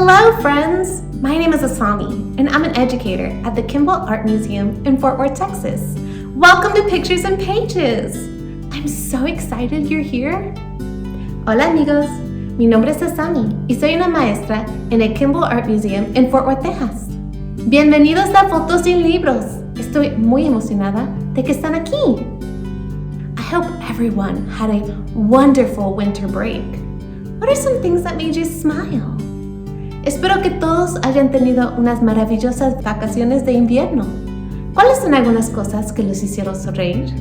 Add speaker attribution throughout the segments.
Speaker 1: Hello, friends! My name is Asami, and I'm an educator at the Kimball Art Museum in Fort Worth, Texas. Welcome to Pictures and Pages! I'm so excited you're here. Hola, amigos. Mi nombre es Asami y soy una maestra en el Kimball Art Museum en Fort Worth, Texas. Bienvenidos a Fotos sin Libros. Estoy muy emocionada de que están aquí. I hope everyone had a wonderful winter break. What are some things that made you smile? Espero que todos hayan tenido unas maravillosas vacaciones de invierno. ¿Cuáles son algunas cosas que los hicieron sonreír?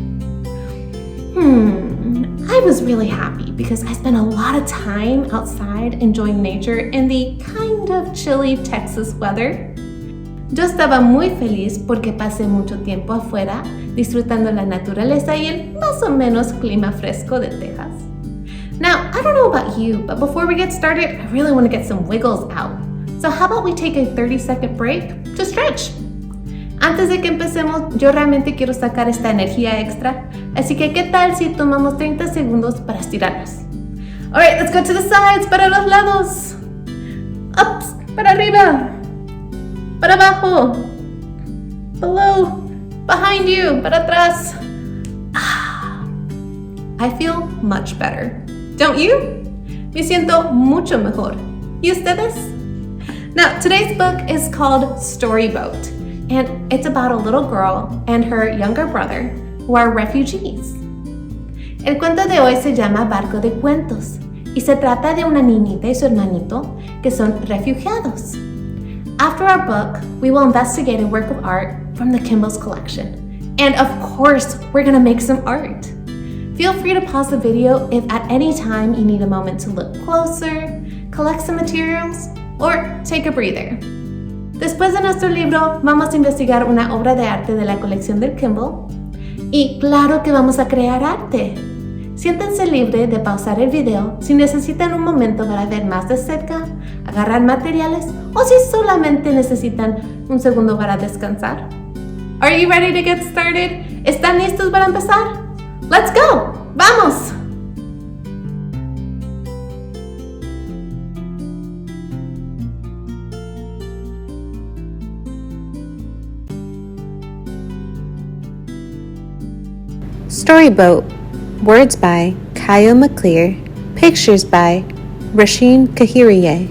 Speaker 1: I was really happy because I spent a lot of time outside enjoying nature in the kind of chilly Texas weather. Yo estaba muy feliz porque pasé mucho tiempo afuera disfrutando la naturaleza y el más o menos clima fresco de Texas. Now, I don't know about you, but before we get started, I really want to get some wiggles out. So how about we take a 30-second break to stretch? Antes de que empecemos, yo realmente quiero sacar esta energía extra, así que ¿qué tal si tomamos 30 segundos para estirarnos? Alright, let's go to the sides, para los lados. Ups, para arriba. Para abajo. Below. Behind you, para atrás. I feel much better. Don't you? Me siento mucho mejor. ¿Y ustedes? Now, today's book is called Storybook, and it's about a little girl and her younger brother who are refugees. El cuento de hoy se llama Barco de Cuentos y se trata de una niñita y su hermanito que son refugiados. After our book, we will investigate a work of art from the Kimball's collection. And of course, we're gonna make some art. Feel free to pause the video if at any time you need a moment to look closer, collect some materials, or take a breather. Después de nuestro libro, vamos a investigar una obra de arte de la colección del Kimball. Y claro que vamos a crear arte. Siéntense libre de pausar el video si necesitan un momento para ver más de cerca, agarrar materiales o si solamente necesitan un segundo para descansar. Are you ready to get started? ¿Están listos para empezar? Let's go! ¡Vamos!
Speaker 2: Storybook. Words by Kyle McClear. Pictures by Rasheen Kahiriye.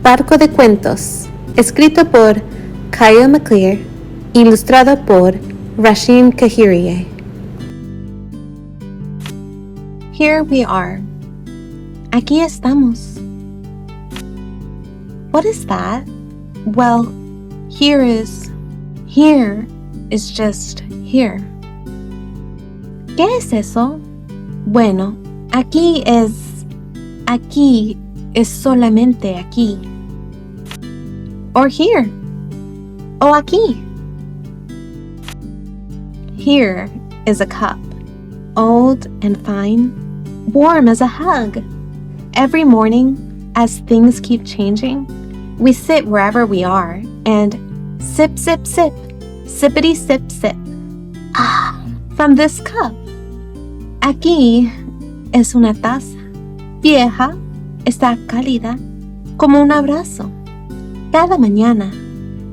Speaker 2: Barco de Cuentos. Escrito por Kyle McClear. Ilustrado por Rasheen Kahiriye. Here we are. Aquí estamos. What is that? Well, here is just here. ¿Qué es eso? Bueno, aquí es solamente aquí. Or here. O aquí. Here is a cup, old and fine, warm as a hug. Every morning, as things keep changing, we sit wherever we are and sip, sip, sip, sippity, sip, sip. From this cup. Aquí es una taza, vieja, está cálida, como un abrazo. Cada mañana,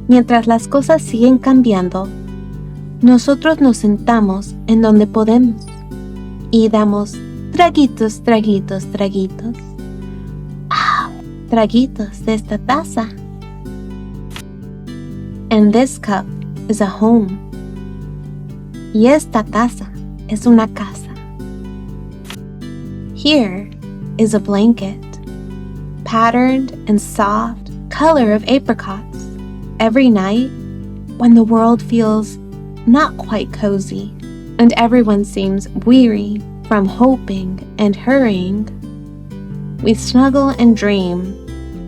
Speaker 2: mientras las cosas siguen cambiando, nosotros nos sentamos en donde podemos y damos traguitos, traguitos, traguitos. Traguitos de esta taza. And this cup is a home. Y esta taza es una casa. Here is a blanket, patterned and soft, color of apricots. Every night, when the world feels not quite cozy, and everyone seems weary from hoping and hurrying, we snuggle and dream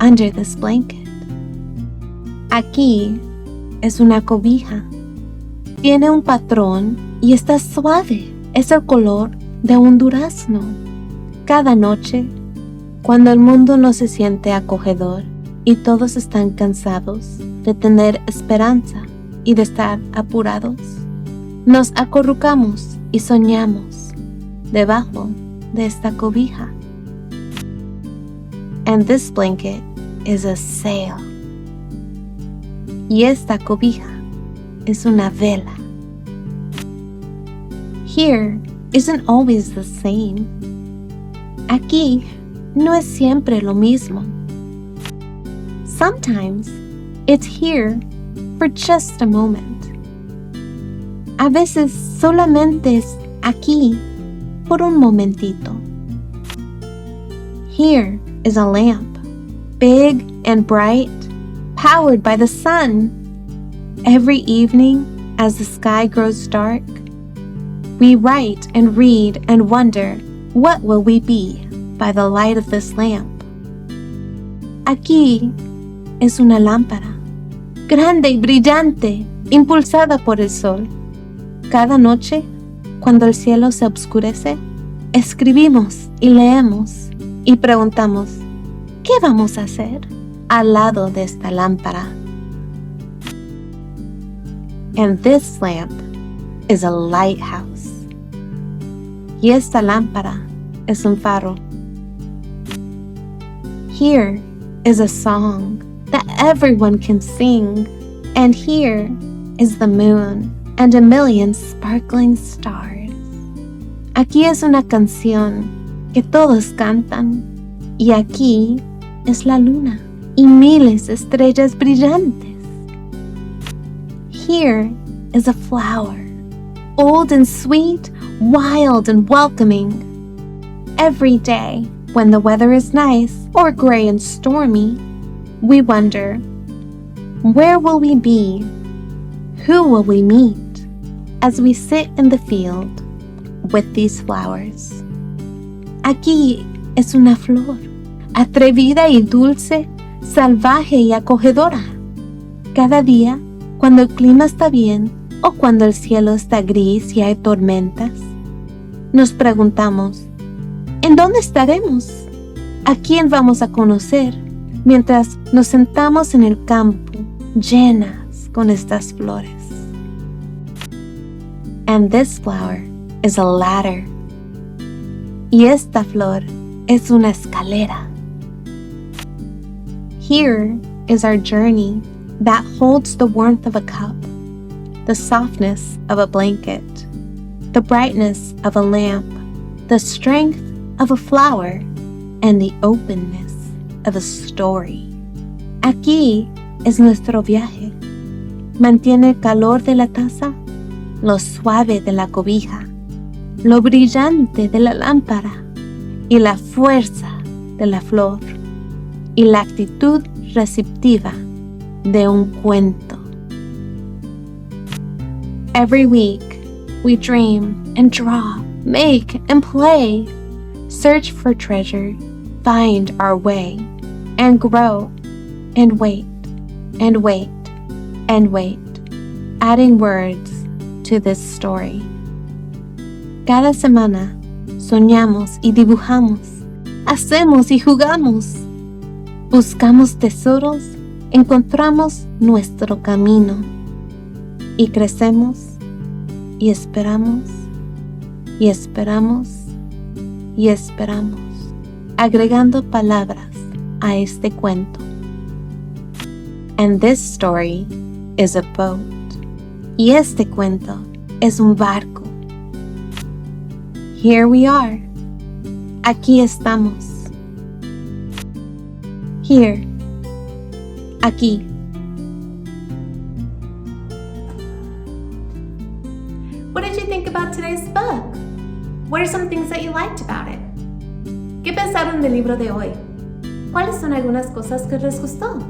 Speaker 2: under this blanket. Aquí es una cobija. Tiene un patrón y está suave. Es el color de un durazno. Cada noche, cuando el mundo no se siente acogedor y todos están cansados de tener esperanza y de estar apurados, nos acurrucamos y soñamos debajo de esta cobija. And this blanket is a sail. Y esta cobija es una vela. Here isn't always the same. Aquí no es siempre lo mismo. Sometimes it's here for just a moment. A veces solamente es aquí por un momentito. Here is a lamp, big and bright, powered by the sun. Every evening, as the sky grows dark, we write and read and wonder, what will we be by the light of this lamp? Aquí es una lámpara, grande y brillante, impulsada por el sol. Cada noche, cuando el cielo se oscurece, escribimos y leemos y preguntamos, ¿qué vamos a hacer al lado de esta lámpara? And this lamp is a lighthouse. Y esta lámpara es un faro. Here is a song that everyone can sing, and here is the moon and a million sparkling stars. Aquí es una canción que todos cantan, y aquí es la luna y miles de estrellas brillantes. Here is a flower, old and sweet, wild and welcoming. Every day, when the weather is nice or gray and stormy, we wonder, where will we be? Who will we meet as we sit in the field with these flowers? Aquí es una flor, atrevida y dulce, salvaje y acogedora. Cada día, cuando el clima está bien o cuando el cielo está gris y hay tormentas, nos preguntamos, ¿en dónde estaremos? ¿A quién vamos a conocer mientras nos sentamos en el campo llenas con estas flores? And this flower is a ladder. Y esta flor es una escalera. Here is our journey that holds the warmth of a cup, the softness of a blanket, the brightness of a lamp, the strength of a flower, and the openness of a story. Aquí es nuestro viaje. Mantiene el calor de la taza, lo suave de la cobija, lo brillante de la lámpara y la fuerza de la flor y la actitud receptiva de un cuento. Every week, we dream and draw, make and play, search for treasure, find our way, and grow, and wait, and wait, and wait, adding words to this story. Cada semana soñamos y dibujamos, hacemos y jugamos, buscamos tesoros, encontramos nuestro camino y crecemos y esperamos y esperamos y esperamos, agregando palabras a este cuento. And this story is a boat. Y este cuento es un barco. Here we are. Aquí estamos. Here. Aquí.
Speaker 1: What did you think about today's book? What are some things that you liked about it? ¿Qué pensaron del libro de hoy? ¿Cuáles son algunas cosas que les gustó?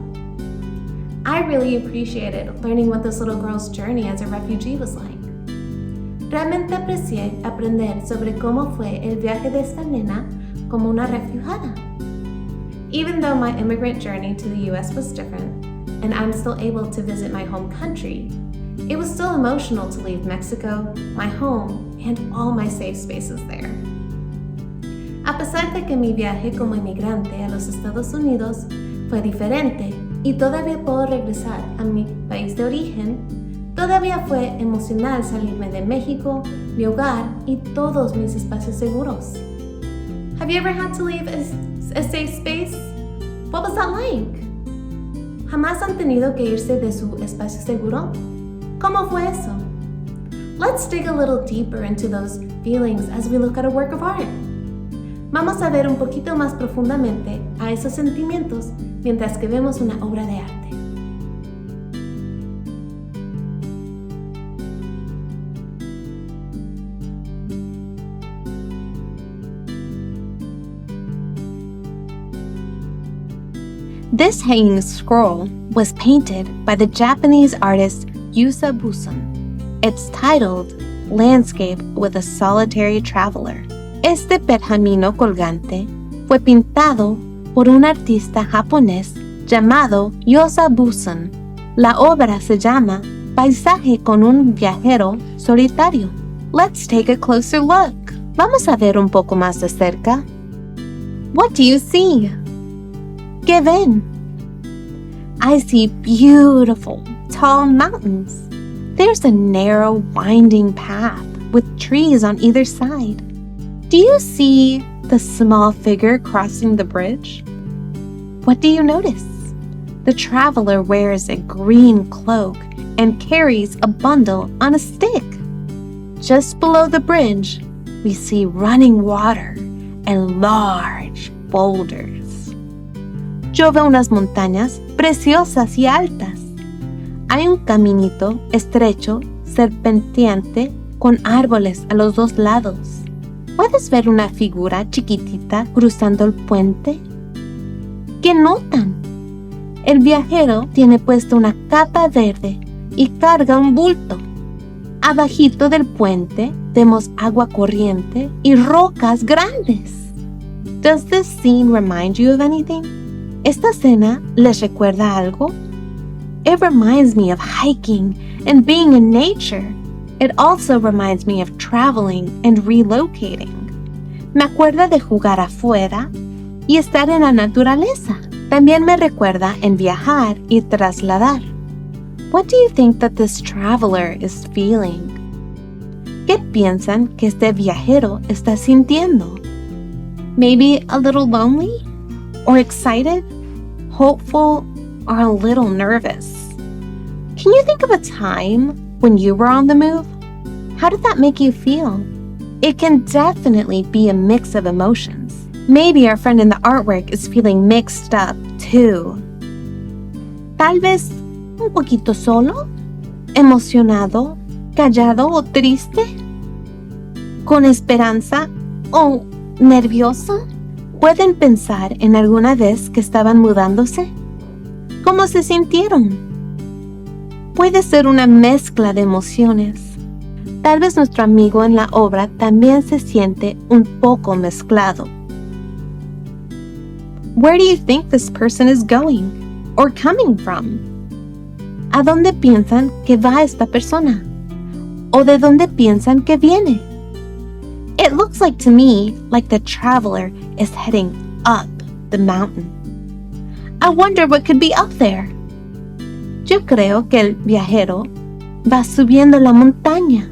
Speaker 1: I really appreciated learning what this little girl's journey as a refugee was like. Realmente aprecié aprender sobre cómo fue el viaje de esta nena como una refugiada. Even though my immigrant journey to the US was different, and I'm still able to visit my home country, it was still emotional to leave Mexico, my home, and all my safe spaces there. A pesar de que mi viaje como inmigrante a los Estados Unidos fue diferente y todavía puedo regresar a mi país de origen, todavía fue emocional salirme de México, mi hogar y todos mis espacios seguros. Have you ever had to leave a safe space? What was that like? ¿Jamás han tenido que irse de su espacio seguro? ¿Cómo fue eso? Let's dig a little deeper into those feelings as we look at a work of art. Vamos a ver un poquito más profundamente a esos sentimientos mientras que vemos una obra de arte.
Speaker 2: This hanging scroll was painted by the Japanese artist Yusa Busan. It's titled Landscape with a Solitary Traveler. Este pergamino colgante fue pintado por un artista japonés llamado Yusa Busan. La obra se llama Paisaje con un viajero solitario. Let's take a closer look. Vamos a ver un poco más de cerca. What do you see? ¿Qué ven? I see beautiful, tall mountains. There's a narrow, winding path with trees on either side. Do you see the small figure crossing the bridge? What do you notice? The traveler wears a green cloak and carries a bundle on a stick. Just below the bridge, we see running water and large boulders. Yo veo unas montañas preciosas y altas. Hay un caminito estrecho, serpenteante, con árboles a los dos lados. ¿Puedes ver una figura chiquitita cruzando el puente? ¿Qué notan? El viajero tiene puesta una capa verde y carga un bulto. Abajito del puente vemos agua corriente y rocas grandes. Does this scene remind you of anything? ¿Esta escena les recuerda algo? It reminds me of hiking and being in nature. It also reminds me of traveling and relocating. Me acuerda de jugar afuera y estar en la naturaleza. También me recuerda en viajar y trasladar. What do you think that this traveler is feeling? ¿Qué piensan que este viajero está sintiendo? Maybe a little lonely? Or excited? Hopeful? Or a little nervous? Can you think of a time when you were on the move? How did that make you feel? It can definitely be a mix of emotions. Maybe our friend in the artwork is feeling mixed up too. Tal vez un poquito solo, emocionado, callado o triste, con esperanza o nervioso. ¿Pueden pensar en alguna vez que estaban mudándose? ¿Cómo se sintieron? Puede ser una mezcla de emociones. Tal vez nuestro amigo en la obra también se siente un poco mezclado. Where do you think this person is going or coming from? ¿A dónde piensan que va esta persona? ¿O de dónde piensan que viene? It looks like to me like the traveler is heading up the mountain. I wonder what could be up there. Yo creo que el viajero va subiendo la montaña.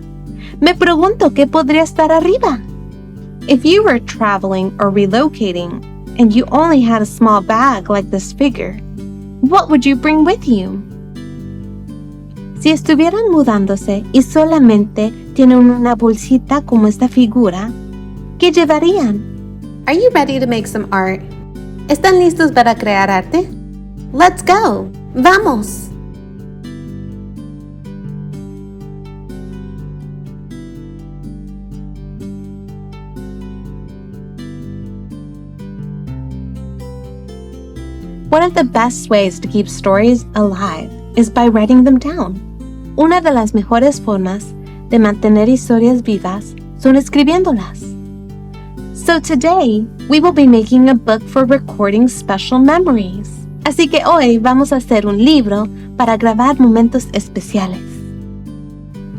Speaker 2: Me pregunto qué podría estar arriba. If you were traveling or relocating and you only had a small bag like this figure, what would you bring with you? Si estuvieran mudándose y solamente tienen una bolsita como esta figura, ¿qué llevarían?
Speaker 1: Are you ready to make some art? ¿Están listos para crear arte? Let's go! ¡Vamos!
Speaker 2: One of the best ways to keep stories alive is by writing them down. Una de las mejores formas de mantener historias vivas son escribiéndolas. So today, we will be making a book for recording special memories. Así que hoy vamos a hacer un libro para grabar momentos especiales.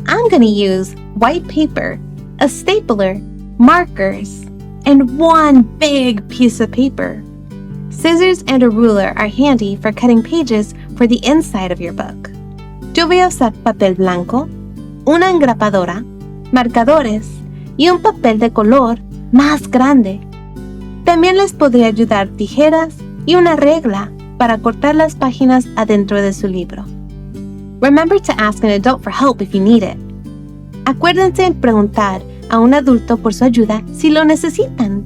Speaker 2: I'm going to use white paper, a stapler, markers, and one big piece of paper. Scissors and a ruler are handy for cutting pages for the inside of your book. Yo voy a usar papel blanco, una engrapadora, marcadores y un papel de color más grande. También les podría ayudar tijeras y una regla para cortar las páginas adentro de su libro. Remember to ask an adult for help if you need it. Acuérdense en preguntar a un adulto por su ayuda si lo necesitan.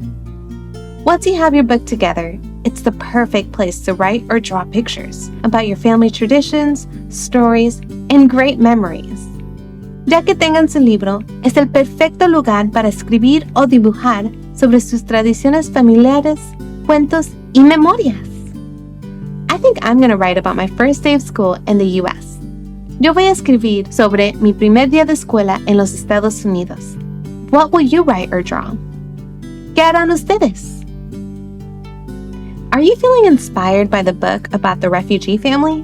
Speaker 2: Once you have your book together, it's the perfect place to write or draw pictures about your family traditions, stories, and great memories. Ya que tengan su libro, es el perfecto lugar para escribir o dibujar sobre sus tradiciones familiares, cuentos y memorias. I think I'm going to write about my first day of school in the US. Yo voy a escribir sobre mi primer día de escuela en los Estados Unidos. What will you write or draw? ¿Qué harán ustedes? Are you feeling inspired by the book about the refugee family?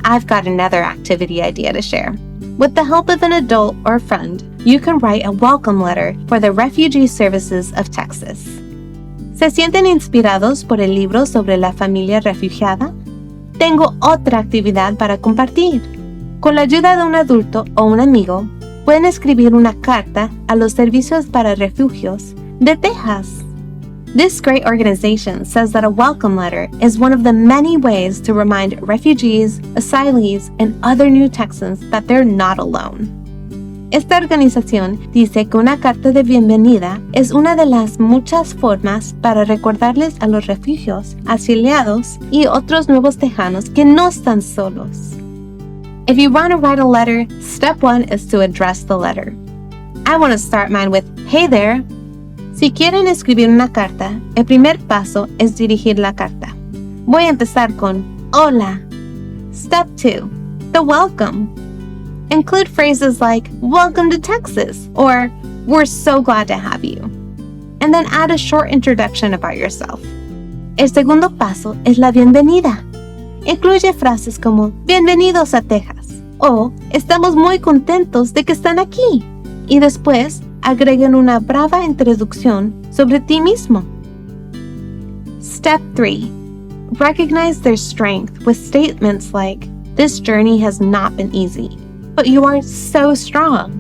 Speaker 2: I've got another activity idea to share. With the help of an adult or friend, you can write a welcome letter for the Refugee Services of Texas. ¿Se sienten inspirados por el libro sobre la familia refugiada? Tengo otra actividad para compartir. Con la ayuda de un adulto o un amigo, pueden escribir una carta a los servicios para refugios de Texas. This great organization says that a welcome letter is one of the many ways to remind refugees, asylees, and other new Texans that they're not alone. Esta organización dice que una carta de bienvenida es una de las muchas formas para recordarles a los refugios, asiliados y otros nuevos tejanos que no están solos. If you want to write a letter, step 1 is to address the letter. I want to start mine with, "Hey there." Si quieren escribir una carta, el primer paso es dirigir la carta. Voy a empezar con "Hola." Step 2, the welcome. Include phrases like "Welcome to Texas" or "We're so glad to have you." And then add a short introduction about yourself. El segundo paso es la bienvenida. Incluye frases como "Bienvenidos a Texas" o "Estamos muy contentos de que están aquí." Y después agreguen una breve introducción sobre ti mismo. Step 3. Recognize their strength with statements like, "This journey has not been easy, but you are so strong."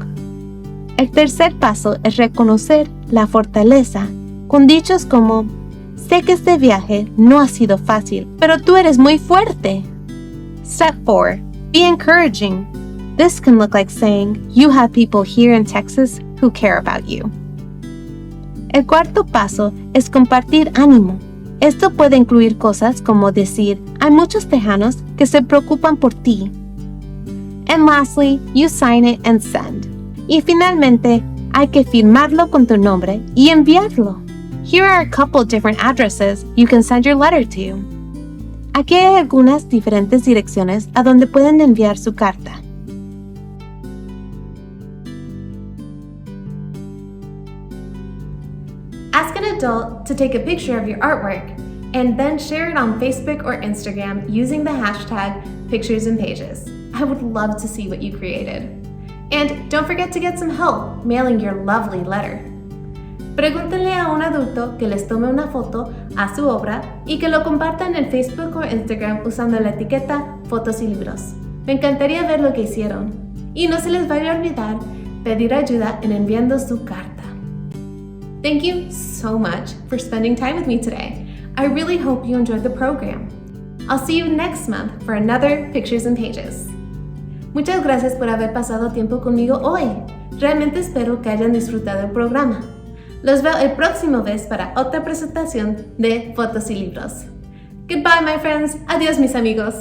Speaker 2: El tercer paso es reconocer la fortaleza con dichos como, "Sé que este viaje no ha sido fácil, pero tú eres muy fuerte." Step 4. Be encouraging. This can look like saying, "You have people here in Texas who care about you." El cuarto paso es compartir ánimo. Esto puede incluir cosas como decir, "Hay muchos tejanos que se preocupan por ti." And lastly, you sign it and send. Y finalmente, hay que firmarlo con tu nombre y enviarlo. Here are a couple different addresses you can send your letter to. Aquí hay algunas diferentes direcciones a donde pueden enviar su carta.
Speaker 1: Ask an adult to take a picture of your artwork and then share it on Facebook or Instagram using the hashtag #PicturesAndPages. I would love to see what you created. And don't forget to get some help mailing your lovely letter. Pregúntenle a un adulto que les tome una foto a su obra y que lo compartan en Facebook o Instagram usando la etiqueta Fotos y Libros. Me encantaría ver lo que hicieron. Y no se les vaya a olvidar pedir ayuda en enviando su carta. Thank you so much for spending time with me today. I really hope you enjoyed the program. I'll see you next month for another Pictures and Pages. Muchas gracias por haber pasado tiempo conmigo hoy. Realmente espero que hayan disfrutado el programa. Los veo el próximo vez para otra presentación de Fotos y Libros. Goodbye, my friends. Adiós, mis amigos.